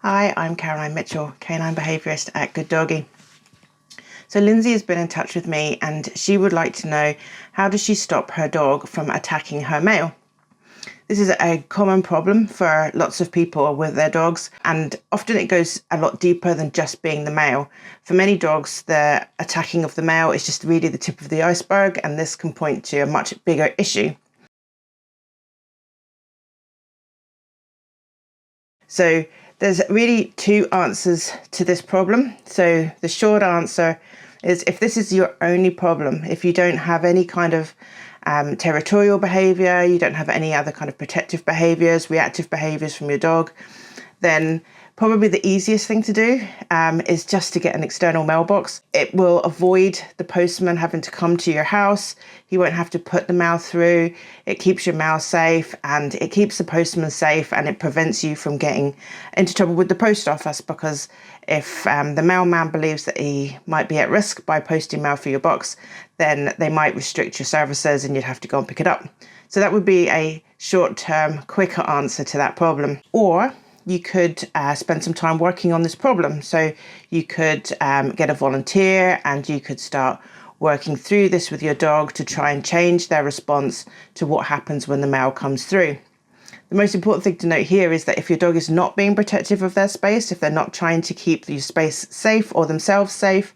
Hi, I'm Caroline Mitchell, canine behaviourist at Good Doggy. So Lindsay has been in touch with me and she would like to know, how does she stop her dog from attacking her mail? This is a common problem for lots of people with their dogs, and often it goes a lot deeper than just being the mail. For many dogs, the attacking of the mail is just really the tip of the iceberg, and this can point to a much bigger issue. So there's really two answers to this problem. So the short answer is, if this is your only problem, if you don't have any kind of territorial behaviour, you don't have any other kind of protective behaviours, reactive behaviours from your dog, then probably the easiest thing to do is just to get an external mailbox. It will avoid the postman having to come to your house. He won't have to put the mail through. It keeps your mail safe, and it keeps the postman safe, and it prevents you from getting into trouble with the post office, because if the mailman believes that he might be at risk by posting mail for your box, then they might restrict your services and you'd have to go and pick it up. So that would be a short-term, quicker answer to that problem. Or you could spend some time working on this problem. So you could get a volunteer and you could start working through this with your dog to try and change their response to what happens when the mail comes through. The most important thing to note here is that if your dog is not being protective of their space, if they're not trying to keep your space safe or themselves safe,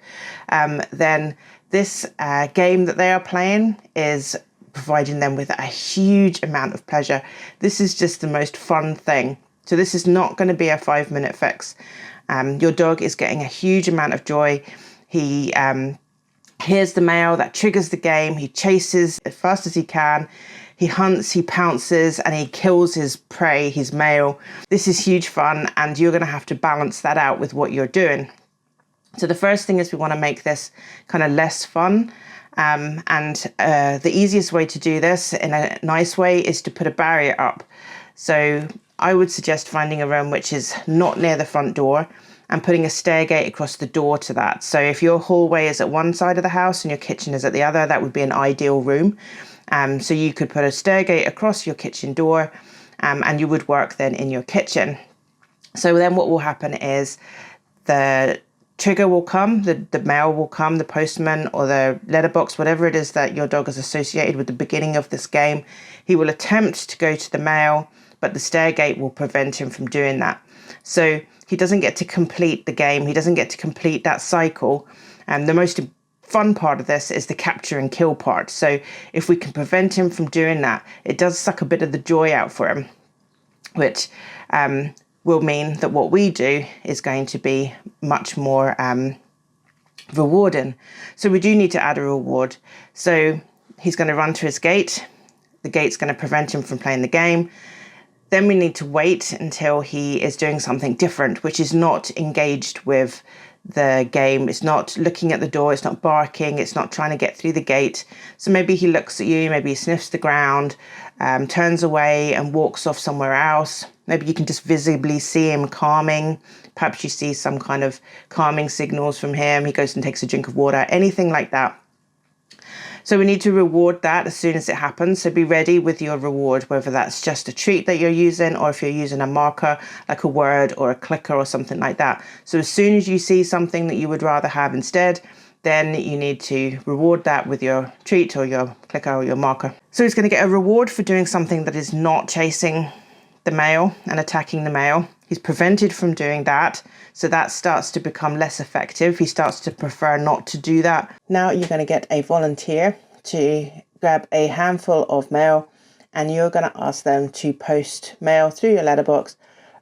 then this game that they are playing is providing them with a huge amount of pleasure. This is just the most fun thing. So this is not going to be a 5-minute fix. Your dog is getting a huge amount of joy. He hears the mail, that triggers the game. He chases as fast as he can. He hunts, he pounces, and he kills his prey, his mail. This is huge fun, and you're going to have to balance that out with what you're doing. So the first thing is, we want to make this kind of less fun. The easiest way to do this in a nice way is to put a barrier up. So I would suggest finding a room which is not near the front door and putting a stair gate across the door to that. So if your hallway is at one side of the house and your kitchen is at the other, that would be an ideal room. So you could put a stair gate across your kitchen door, and you would work then in your kitchen. So then what will happen is the trigger will come, the mail will come, the postman or the letterbox, whatever it is that your dog is associated with the beginning of this game. He will attempt to go to the mail, but the stair gate will prevent him from doing that. So he doesn't get to complete the game. He doesn't get to complete that cycle. And the most fun part of this is the capture and kill part. So if we can prevent him from doing that, it does suck a bit of the joy out for him, which will mean that what we do is going to be much more rewarding. So we do need to add a reward. So he's going to run to his gate. The gate's going to prevent him from playing the game. Then we need to wait until he is doing something different, which is not engaged with the game. It's not looking at the door. It's not barking. It's not trying to get through the gate. So maybe he looks at you, maybe he sniffs the ground, turns away and walks off somewhere else. Maybe you can just visibly see him calming. Perhaps you see some kind of calming signals from him. He goes and takes a drink of water, anything like that. So we need to reward that as soon as it happens. So be ready with your reward, whether that's just a treat that you're using, or if you're using a marker like a word or a clicker or something like that. So as soon as you see something that you would rather have instead, then you need to reward that with your treat or your clicker or your marker. So he's going to get a reward for doing something that is not chasing the mail and attacking the mail. He's prevented from doing that. So that starts to become less effective. He starts to prefer not to do that. Now you're going to get a volunteer to grab a handful of mail, and you're going to ask them to post mail through your letterbox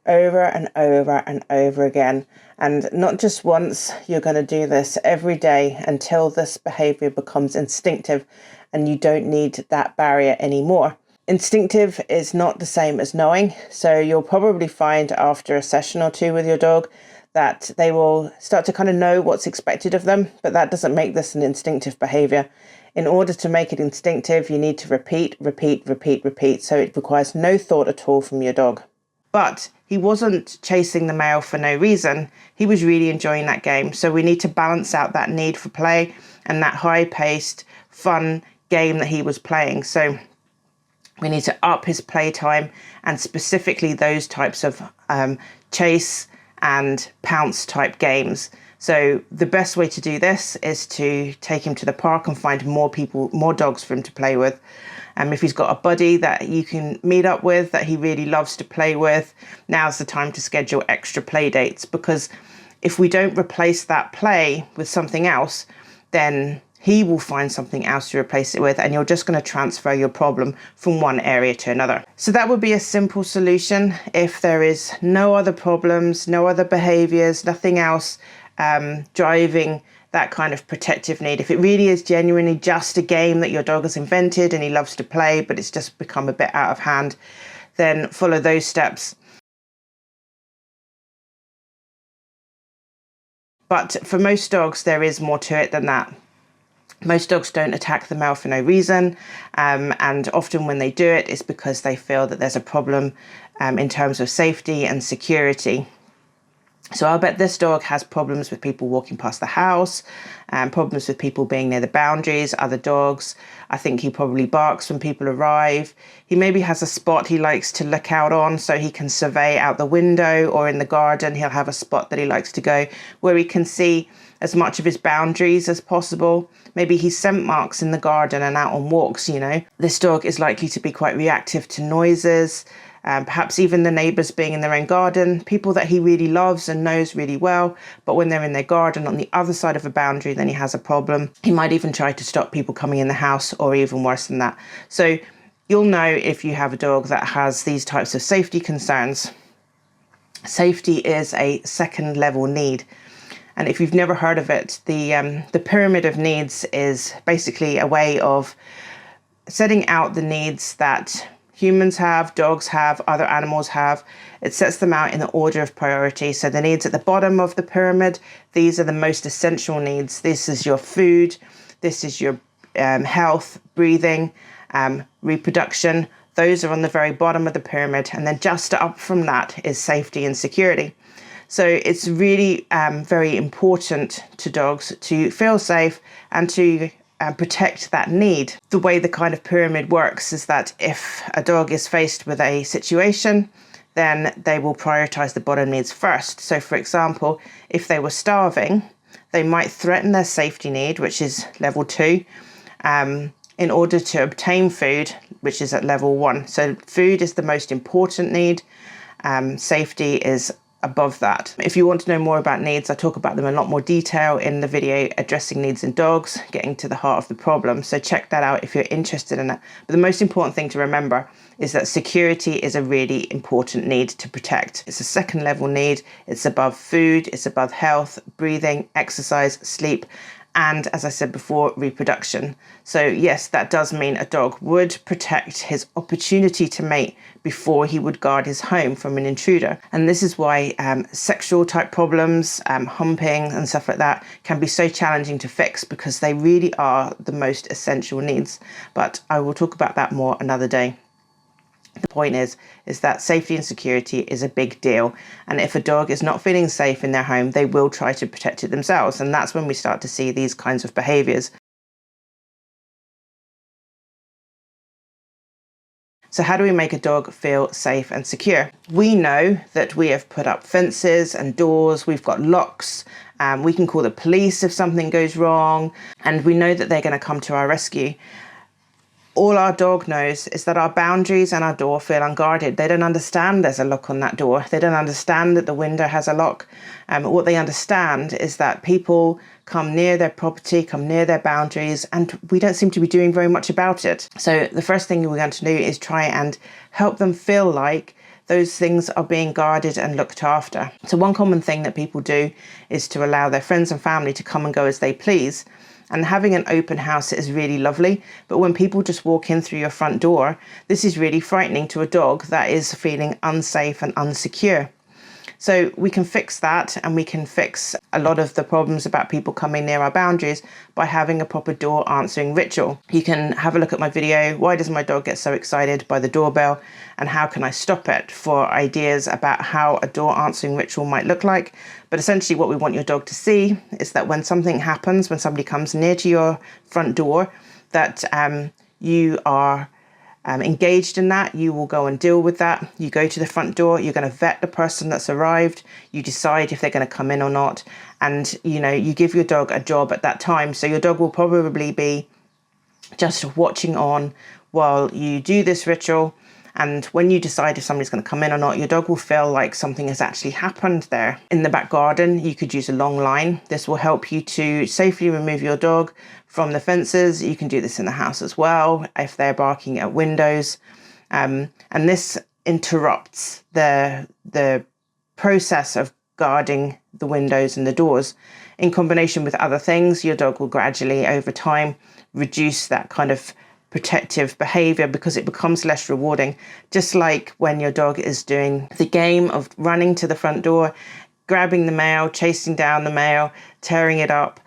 over and over and over again. And not just once, you're going to do this every day until this behaviour becomes instinctive and you don't need that barrier anymore. Instinctive is not the same as knowing. So you'll probably find after a session or two with your dog that they will start to kind of know what's expected of them, but that doesn't make this an instinctive behaviour. In order to make it instinctive, you need to repeat. So it requires no thought at all from your dog. But he wasn't chasing the mail for no reason. He was really enjoying that game. So we need to balance out that need for play and that high-paced, fun game that he was playing. So we need to up his playtime, and specifically those types of chase and pounce type games. So the best way to do this is to take him to the park and find more dogs for him to play with. If he's got a buddy that you can meet up with that he really loves to play with, now's the time to schedule extra play dates, because if we don't replace that play with something else, then he will find something else to replace it with, and you're just going to transfer your problem from one area to another. So that would be a simple solution. If there is no other problems, no other behaviours, nothing else driving that kind of protective need, if it really is genuinely just a game that your dog has invented and he loves to play, but it's just become a bit out of hand, then follow those steps. But for most dogs, there is more to it than that. Most dogs don't attack the male for no reason, and often when they do it, it's because they feel that there's a problem in terms of safety and security. So I'll bet this dog has problems with people walking past the house, problems with people being near the boundaries, other dogs. I think he probably barks when people arrive. He maybe has a spot he likes to look out on so he can survey out the window, or in the garden he'll have a spot that he likes to go where he can see as much of his boundaries as possible. Maybe he scent marks in the garden and out on walks, you know. This dog is likely to be quite reactive to noises, perhaps even the neighbours being in their own garden, people that he really loves and knows really well, but when they're in their garden on the other side of a boundary, then he has a problem. He might even try to stop people coming in the house, or even worse than that. So you'll know if you have a dog that has these types of safety concerns. Safety is a second level need. And if you've never heard of it, the pyramid of needs is basically a way of setting out the needs that humans have, dogs have, other animals have. It sets them out in the order of priority. So the needs at the bottom of the pyramid, these are the most essential needs. This is your food, this is your health, breathing, reproduction. Those are on the very bottom of the pyramid. And then just up from that is safety and security. So it's really very important to dogs to feel safe and to protect that need. The way the kind of pyramid works is that if a dog is faced with a situation, then they will prioritize the bottom needs first. So for example, if they were starving, they might threaten their safety need, which is level 2, in order to obtain food, which is at level 1. So food is the most important need. Safety is above that. If you want to know more about needs, I talk about them in a lot more detail in the video addressing needs in dogs, getting to the heart of the problem. So check that out if you're interested in it. But the most important thing to remember is that security is a really important need to protect. It's a second level need. It's above food, it's above health, breathing, exercise, sleep, and as I said before, reproduction. So yes, that does mean a dog would protect his opportunity to mate before he would guard his home from an intruder. And this is why sexual type problems, humping and stuff like that can be so challenging to fix, because they really are the most essential needs. But I will talk about that more another day. The point is that safety and security is a big deal. And if a dog is not feeling safe in their home, they will try to protect it themselves. And that's when we start to see these kinds of behaviours. So how do we make a dog feel safe and secure? We know that we have put up fences and doors, we've got locks, we can call the police if something goes wrong, and we know that they're going to come to our rescue. All our dog knows is that our boundaries and our door feel unguarded. They don't understand there's a lock on that door. They don't understand that the window has a lock. What they understand is that people come near their property, come near their boundaries, and we don't seem to be doing very much about it. So the first thing we're going to do is try and help them feel like those things are being guarded and looked after. So one common thing that people do is to allow their friends and family to come and go as they please. And having an open house is really lovely, but when people just walk in through your front door, this is really frightening to a dog that is feeling unsafe and unsecure. So we can fix that, and we can fix a lot of the problems about people coming near our boundaries by having a proper door answering ritual. You can have a look at my video, Why Does My Dog Get So Excited by the Doorbell, and How Can I Stop It, for ideas about how a door answering ritual might look like. But essentially what we want your dog to see is that when something happens, when somebody comes near to your front door, that you are engaged in that, you will go and deal with that. You go to the front door, you're going to vet the person that's arrived, you decide if they're going to come in or not, and you give your dog a job at that time. So your dog will probably be just watching on while you do this ritual. And when you decide if somebody's going to come in or not, your dog will feel like something has actually happened there. In the back garden, you could use a long line. This will help you to safely remove your dog from the fences. You can do this in the house as well if they're barking at windows. And this interrupts the process of guarding the windows and the doors. In combination with other things, your dog will gradually, over time, reduce that kind of protective behavior because it becomes less rewarding. Just like when your dog is doing the game of running to the front door, grabbing the mail, chasing down the mail, tearing it up,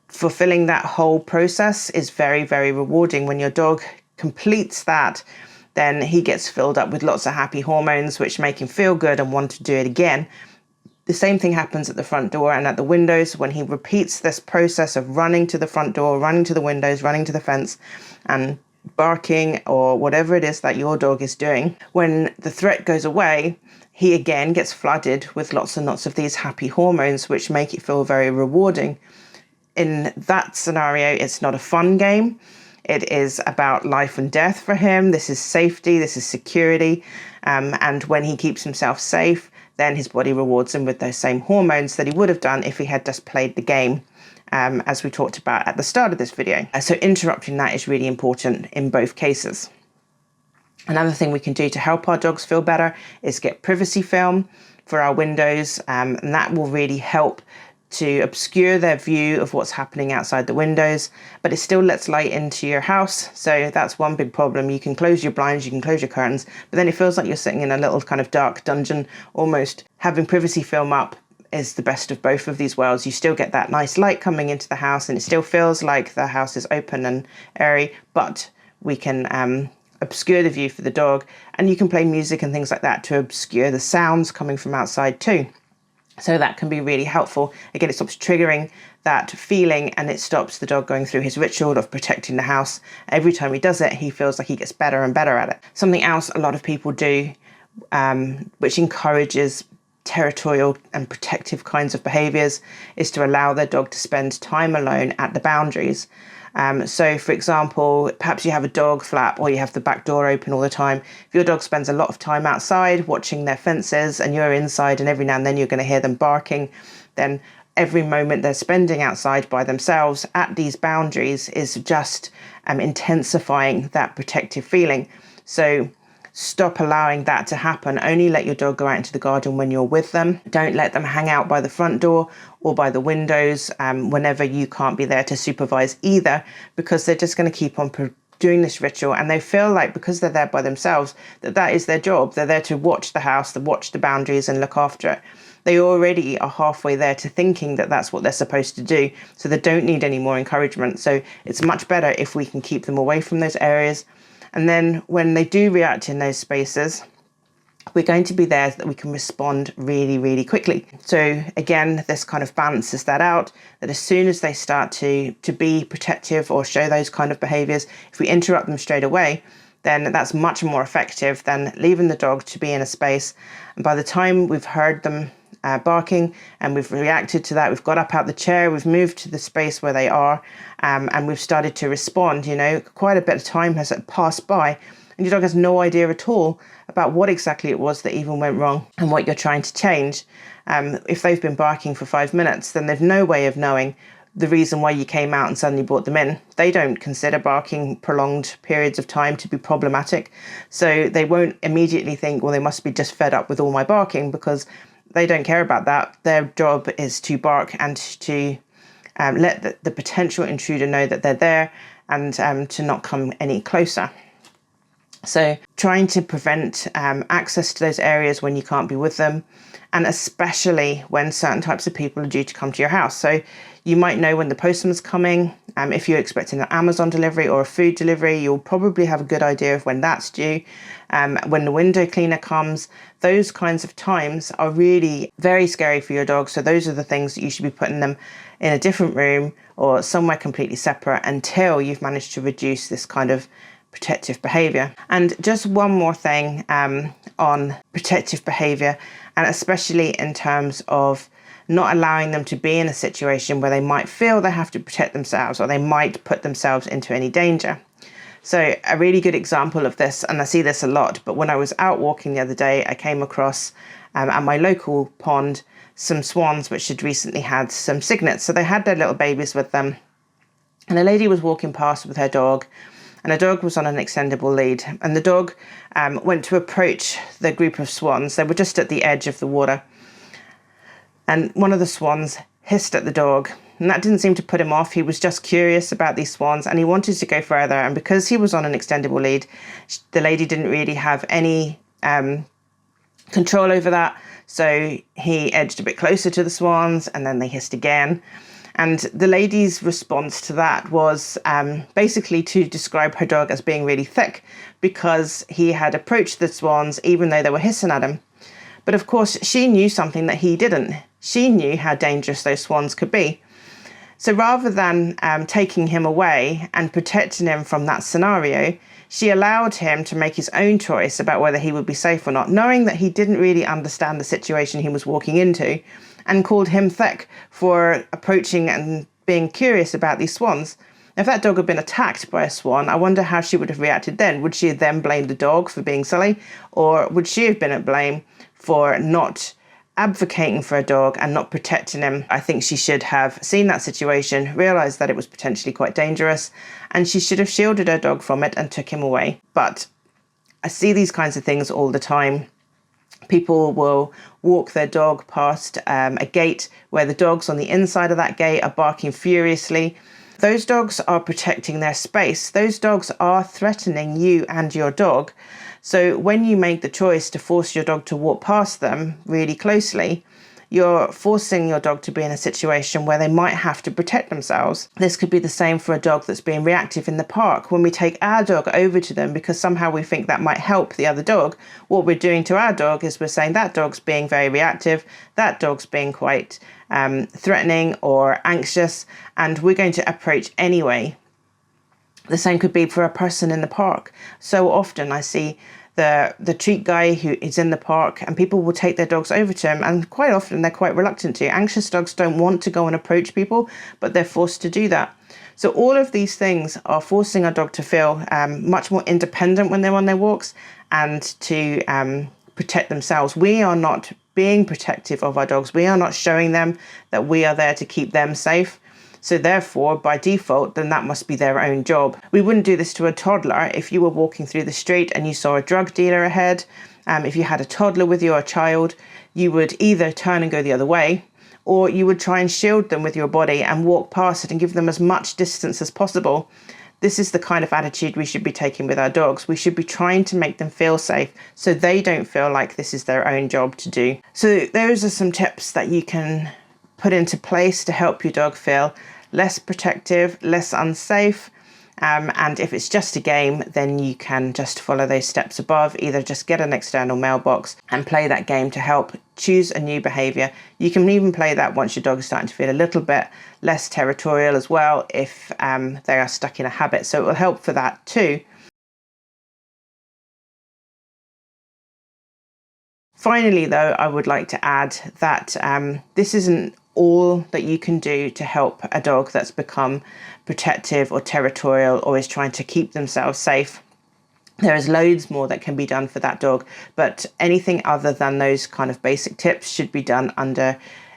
fulfilling that whole process is very, very rewarding. When your dog completes that, then he gets filled up with lots of happy hormones, which make him feel good and want to do it again. The same thing happens at the front door and at the windows when he repeats this process of running to the front door, running to the windows, running to the fence, and barking or whatever it is that your dog is doing. When the threat goes away, he again gets flooded with lots and lots of these happy hormones, which make it feel very rewarding. In that scenario, it's not a fun game. It is about life and death for him. This is safety, this is security. And when he keeps himself safe, then his body rewards him with those same hormones that he would have done if he had just played the game, as we talked about at the start of this video. So interrupting that is really important in both cases. Another thing we can do to help our dogs feel better is get privacy film for our windows, and that will really help to obscure their view of what's happening outside the windows, but it still lets light into your house. So that's one big problem. You can close your blinds, you can close your curtains, but then it feels like you're sitting in a little kind of dark dungeon almost. Having privacy film up is the best of both of these worlds. You still get that nice light coming into the house and it still feels like the house is open and airy, but we can obscure the view for the dog, and you can play music and things like that to obscure the sounds coming from outside too. So that can be really helpful. Again, it stops triggering that feeling and it stops the dog going through his ritual of protecting the house. Every time he does it, he feels like he gets better and better at it. Something else a lot of people do, which encourages territorial and protective kinds of behaviours, is to allow their dog to spend time alone at the boundaries. So for example, perhaps you have a dog flap or you have the back door open all the time. If your dog spends a lot of time outside watching their fences and you're inside and every now and then you're going to hear them barking, then every moment they're spending outside by themselves at these boundaries is just intensifying that protective feeling. So stop allowing that to happen. Only let your dog go out into the garden when you're with them. Don't let them hang out by the front door or by the windows whenever you can't be there to supervise either, because they're just going to keep on doing this ritual, and they feel like because they're there by themselves that is their job. They're there to watch the house, to watch the boundaries and look after it. They already are halfway there to thinking that that's what they're supposed to do, so they don't need any more encouragement. So it's much better if we can keep them away from those areas. And then when they do react in those spaces, we're going to be there so that we can respond really, really quickly. So again, this kind of balances that out, that as soon as they start to be protective or show those kind of behaviours, if we interrupt them straight away, then that's much more effective than leaving the dog to be in a space. And by the time we've heard them barking and we've reacted to that, we've got up out the chair, we've moved to the space where they are, and we've started to respond, quite a bit of time has passed by and your dog has no idea at all about what exactly it was that even went wrong and what you're trying to change. If they've been barking for 5 minutes, then they've no way of knowing the reason why you came out and suddenly brought them in. They don't consider barking prolonged periods of time to be problematic, so they won't immediately think, well, they must be just fed up with all my barking, because they don't care about that. Their job is to bark and to let the potential intruder know that they're there, and to not come any closer. So trying to prevent access to those areas when you can't be with them, and especially when certain types of people are due to come to your house. So you might know when the postman's coming. If you're expecting an Amazon delivery or a food delivery, you'll probably have a good idea of when that's due. When the window cleaner comes, those kinds of times are really very scary for your dog. So those are the things that you should be putting them in a different room or somewhere completely separate until you've managed to reduce this kind of protective behaviour. And just one more thing on protective behaviour, and especially in terms of not allowing them to be in a situation where they might feel they have to protect themselves or they might put themselves into any danger. So a really good example of this, and I see this a lot, but when I was out walking the other day, I came across at my local pond some swans which had recently had some cygnets. So they had their little babies with them, and a lady was walking past with her dog, and the dog was on an extendable lead, and the dog went to approach the group of swans. They were just at the edge of the water, and one of the swans hissed at the dog, and that didn't seem to put him off. He was just curious about these swans and he wanted to go further, and because he was on an extendable lead, the lady didn't really have any control over that. So he edged a bit closer to the swans, and then they hissed again. And the lady's response to that was basically to describe her dog as being really thick because he had approached the swans even though they were hissing at him. But of course, she knew something that he didn't. She knew how dangerous those swans could be. So rather than taking him away and protecting him from that scenario, she allowed him to make his own choice about whether he would be safe or not, knowing that he didn't really understand the situation he was walking into, and called him thick for approaching and being curious about these swans. If that dog had been attacked by a swan, I wonder how she would have reacted then. Would she have then blamed the dog for being silly, or would she have been at blame for not advocating for a dog and not protecting him? I think she should have seen that situation, realised that it was potentially quite dangerous, and she should have shielded her dog from it and took him away. But I see these kinds of things all the time. People will walk their dog past a gate where the dogs on the inside of that gate are barking furiously. Those dogs are protecting their space. Those dogs are threatening you and your dog. So when you make the choice to force your dog to walk past them really closely, you're forcing your dog to be in a situation where they might have to protect themselves. This could be the same for a dog that's being reactive in the park. When we take our dog over to them because somehow we think that might help the other dog, what we're doing to our dog is we're saying that dog's being very reactive, that dog's being quite threatening or anxious, and we're going to approach anyway. The same could be for a person in the park. So often I see the treat guy who is in the park, and people will take their dogs over to him, and quite often they're quite reluctant to. Anxious dogs don't want to go and approach people, but they're forced to do that. So all of these things are forcing our dog to feel much more independent when they're on their walks and to protect themselves. We are not being protective of our dogs. We are not showing them that we are there to keep them safe. So therefore, by default, then that must be their own job. We wouldn't do this to a toddler. If you were walking through the street and you saw a drug dealer ahead, if you had a toddler with you or a child, you would either turn and go the other way, or you would try and shield them with your body and walk past it and give them as much distance as possible. This is the kind of attitude we should be taking with our dogs. We should be trying to make them feel safe so they don't feel like this is their own job to do. So those are some tips that you can put into place to help your dog feel less protective, less unsafe. And if it's just a game, then you can just follow those steps above. Either just get an external mailbox and play that game to help choose a new behaviour. You can even play that once your dog is starting to feel a little bit less territorial as well, if they are stuck in a habit. So it will help for that too. Finally, though, I would like to add that this isn't all that you can do to help a dog that's become protective or territorial or is trying to keep themselves safe. There is loads more that can be done for that dog, but anything other than those kind of basic tips should be done under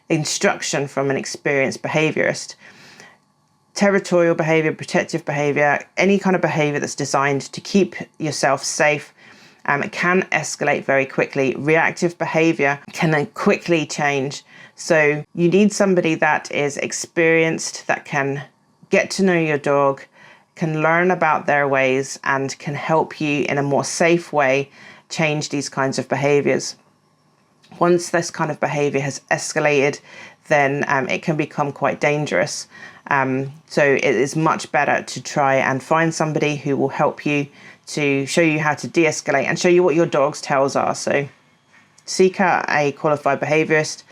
instruction from an experienced behaviourist. Territorial behaviour, protective behaviour, any kind of behaviour that's designed to keep yourself safe, it can escalate very quickly. Reactive behaviour can then quickly change. So you need somebody that is experienced, that can get to know your dog, can learn about their ways, and can help you in a more safe way change these kinds of behaviours. Once this kind of behaviour has escalated, then it can become quite dangerous. So it is much better to try and find somebody who will help you to show you how to de-escalate and show you what your dog's tells are. So seek out a qualified behaviourist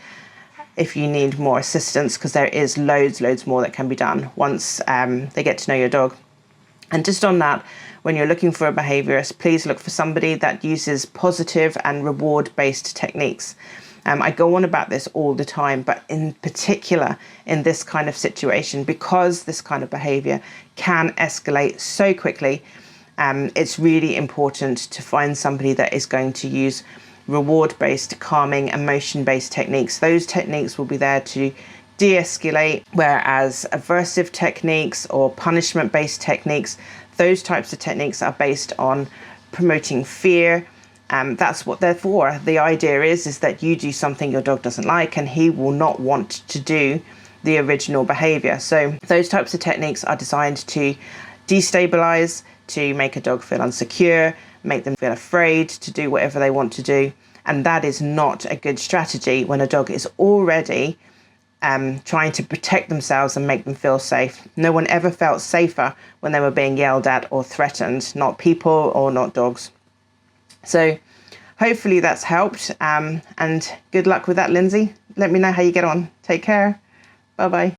if you need more assistance, because there is loads more that can be done once they get to know your dog. And just on that, when you're looking for a behaviourist, please look for somebody that uses positive and reward-based techniques. I go on about this all the time, but in particular in this kind of situation, because this kind of behaviour can escalate so quickly, it's really important to find somebody that is going to use reward-based, calming, emotion-based techniques. Those techniques will be there to de-escalate, whereas aversive techniques or punishment-based techniques, those types of techniques are based on promoting fear. That's what they're for. The idea is that you do something your dog doesn't like and he will not want to do the original behavior. So those types of techniques are designed to destabilize, to make a dog feel insecure, make them feel afraid to do whatever they want to do. And that is not a good strategy when a dog is already trying to protect themselves and make them feel safe. No one ever felt safer when they were being yelled at or threatened, not people or not dogs. So hopefully that's helped, and good luck with that, Lindsay. Let me know how you get on. Take care. Bye-bye.